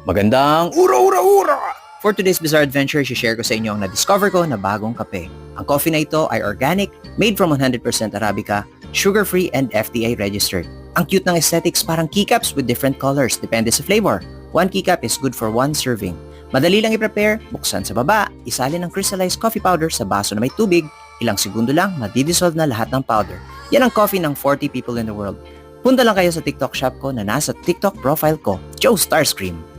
Magandang ura! For today's bizarre adventure, share ko sa inyo ang na-discover ko na bagong kape. Ang coffee na ito ay organic, made from 100% Arabica, sugar-free and FDA registered. Ang cute ng aesthetics, parang keycaps with different colors, depende sa flavor. One keycap is good for one serving. Madali lang i-prepare, buksan sa baba, isalin ang crystallized coffee powder sa baso na may tubig, ilang segundo lang, madidissolve na lahat ng powder. Yan ang coffee ng 40 people in the world. Punta lang kayo sa TikTok shop ko na nasa TikTok profile ko, Joe Starscream.